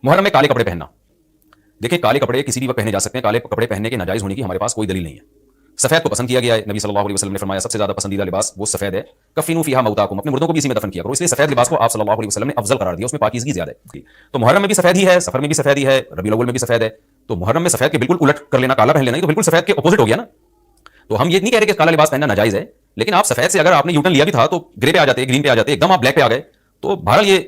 محرم میں کالے کپڑے پہننا. دیکھیں کالے کپڑے کسی بھی وقت پہنے جا سکتے ہیں. کالے کپڑے پہننے کے ناجائز ہونے کی ہمارے پاس کوئی دلیل نہیں ہے. سفید کو پسند کیا گیا ہے. نبی صلی اللہ علیہ وسلم نے فرمایا سب سے زیادہ پسندیدہ لباس وہ سفید ہے. کفنوا فیہا موتاکم، اپنے مردوں کو بھی اسی میں دفن کیا کرو. اس لیے سفید لباس کو آپ صلی اللہ علیہ وسلم نے افضل قرار دیا. اس میں پاکیزگی زیادہ ہے. تو محرم میں بھی سفید ہی ہے، سفر میں بھی سفید ہی ہے، ربیع الاول میں بھی سفید ہے. تو محرم میں سفید کے بالکل الٹ کر لینا، کالا پہن لینا، یہ تو بالکل سفید کے اپوزٹ ہو گیا نا. تو ہم یہ نہیں کہہ رہے کہ کالا لباس پہننا ناجائز ہے، لیکن آپ سفید سے اگر آپ نے یوٹرن لیا بھی تھا تو گرے پہ آ جاتے، گرین پہ آ جاتے، ایک دم آپ بلیک پہ آ گئے تو بہرحال یہ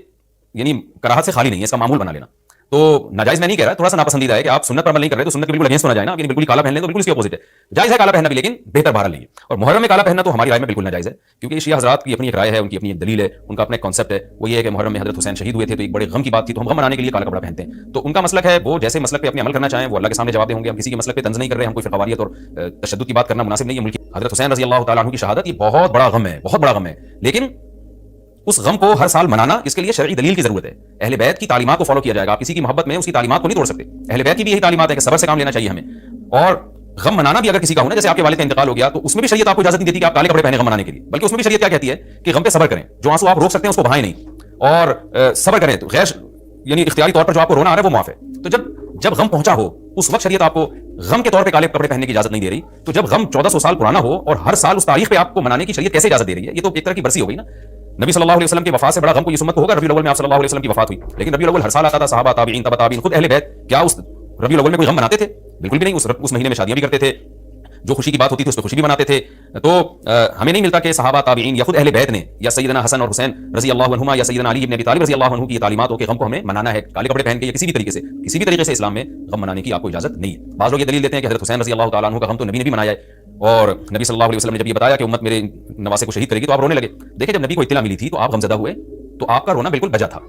یعنی کراہت سے خالی نہیں ہے، اس کا معمول بنا لینا. تو ناجائز میں نہیں کہہ رہا، تھوڑا سا ناپسندیدہ ہے کہ آپ سنت پر عمل نہیں کر رہے تو سنت کے بالکل اگینسٹ ہونا جائے نا، یعنی بالکل کالا پہن لیں تو بالکل اس کے اپوزٹ ہے. جائز ہے کالا پہننا بھی، لیکن بہتر بہرحال نہیں ہے. اور محرم میں کالا پہننا تو ہماری رائے میں بالکل ناجائز ہے، کیونکہ شیعہ حضرات کی اپنی ایک رائے ہے، ان کی اپنی ایک دلیل ہے، ان کا اپنا ایک کانسیپٹ ہے. وہ یہ ہے کہ محرم میں حضرت حسین شہید ہوئے تھے تو ایک بڑے غم کی بات تھی، تو ہم غم منانے کے لیے کالا کپڑا پہنتے ہیں. تو ان کا مسلک ہے، وہ جیسے مسلک پہ اپنے عمل کرنا چاہیں وہ اللہ کے سامنے جواب دیں گے. ہم کسی کے مسلک پہ طنز نہیں کر رہے، ہم کوئی فرقواریت اور تشدد کی بات کرنا مناسب نہیں ہے. ملکی حضرت حسین رضی اللہ تعالیٰ عنہ کی شہادت یہ بہت بڑا غم ہے، بہت بڑا غم ہے، لیکن اس غم کو ہر سال منانا اس کے لیے شرعی دلیل کی ضرورت ہے. اہل بیت کی تعلیمات کو فالو کیا جائے گا. آپ کسی کی محبت میں اس کی تعلیمات کو نہیں توڑ سکتے. اہل بیت کی بھی یہی تعلیمات ہے کہ صبر سے کام لینا چاہیے ہمیں. اور غم منانا بھی اگر کسی کا ہونا، جیسے آپ کے والد کا انتقال ہو گیا، تو اس میں بھی شریعت آپ کو اجازت نہیں دیتی کہ آپ کالے کپڑے پہنے غم منانے کے لیے، بلکہ اس میں بھی شریعت کیا کہتی ہے کہ غم پہ صبر کریں. جو آنسو آپ روک سکتے ہیں اس کو بہائیں نہیں، اور صبر کریں. تو غیر یعنی اختیاری طور پر جو آپ کو رونا آ رہا ہے وہ معاف ہے. تو جب غم پہنچا ہو اس وقت شریعت آپ کو غم کے طور پہ کالے کپڑے پہننے کی اجازت نہیں دے رہی. تو جب غم 1400 سال پرانا ہو اور ہر سال اس تاریخ پہ آپ کو منانے کی شریعت کیسے اجازت دے رہی ہے؟ یہ تو ایک طرح کی برسی ہو گئی نا. نبی صلی اللہ علیہ وسلم کی وفات سے بڑا غم کو اس امت کو ہوگا ربیع الاول میں آپ صلی اللہ علیہ وسلم کی وفات ہوئی. لیکن ربیع الاول ہر سال آتا تھا. صحابہ، تابعین، تبع تابعین، خود اہل بیت کیا اس ربیع الاول میں کوئی غم مناتے تھے؟ بالکل بھی نہیں. اس مہینے میں شادیاں بھی کرتے تھے، جو خوشی کی بات ہوتی تھی اس پہ خوشی بھی مناتے تھے. تو ہمیں نہیں ملتا کہ صحابہ، تابعین یا خود اہل بیت نے یا سیدنا حسن اور حسین رضی اللہ عنہما یا سیدنا علی بن ابی طالب رضی اللہ عنہ کی تعلیمات ہو کہ غم کو ہمیں منانا ہے کالے کپڑے پہن کے یا کسی بھی طریقے سے اسلام میں غم منانے کی آپ کو اجازت نہیں ہے. بعض لوگ یہ دلیل دیتے ہیں کہ حضرت حسین رضی اللہ تعالیٰ عنہ کا غم تو نبی نے بھی منایا ہے، اور نبی صلی اللہ علیہ وسلم نے جب یہ بتایا کہ امت میرے نواسے کو شہید کرے گی تو آپ رونے لگے. دیکھیں جب نبی کو اطلاع ملی تھی تو آپ غمزدہ ہوئے، تو آپ کا رونا بالکل بجا تھا.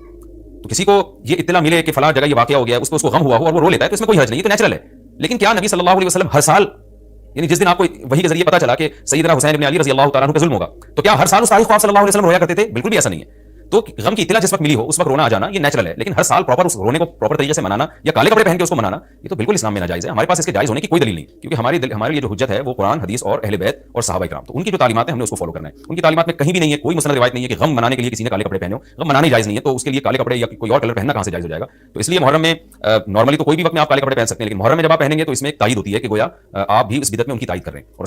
تو کسی کو یہ اطلاع ملے کہ فلاں جگہ یہ واقعہ ہو گیا، اس کو غم ہوا ہو اور وہ رو لیتا ہے تو اس میں کوئی حرج نہیں، تو نیچرل ہے. لیکن کیا نبی صلی اللہ علیہ وسلم ہر سال، یعنی جس دن آپ کو وحی کے ذریعے پتا چلا کہ سیدنا حسین بن علی رضی اللہ تعالیٰ عنہ پہ ظلم ہوگا، تو کیا ہر سال اس تاریخ کو آپ صلی اللہ علیہ وسلم رویا کرتے تھے؟ بالکل بھی ایسا نہیں ہے. تو غم کی اطلاع جس وقت ملی ہو اس وقت رونا آ جانا یہ نیچرل ہے، لیکن ہر سال پراپر اس رونے کو پراپر طریقے سے منانا یا کالے کپڑے پہن کے اس کو منانا یہ تو بالکل اسلام میں ناجائز ہے. ہمارے پاس اس کے جائز ہونے کی کوئی دلیل نہیں، کیونکہ ہمارے لیے جو حجت ہے وہ قرآن، حدیث اور اہل بیت اور صحابہ کرام. تو ان کی جو تعلیمات ہیں ہم نے اس کو فالو کرنا ہے. ان کی تعلیمات میں کہیں بھی نہیں ہے، کوئی مسند روایت نہیں ہے کہ غم منانے کے لیے کسی نے کالے کپڑے پہنے ہو. غم منانا ہی جائز نہیں ہے، تو اس کے لیے کالے کپڑے یا کوئی اور کلر پہننا کہاں سے جائز ہو جائے گا؟ تو اس لیے محرم میں نارملی تو کوئی بھی وقت میں آپ کالے کپڑے پہن سکتے ہیں، لیکن محرم میں جب آپ پہنیں گے تو اس میں ایک تائید ہوتی ہے کہ گویا آپ بھی اس بدعت میں ان کی تائید کر رہے ہیں. اور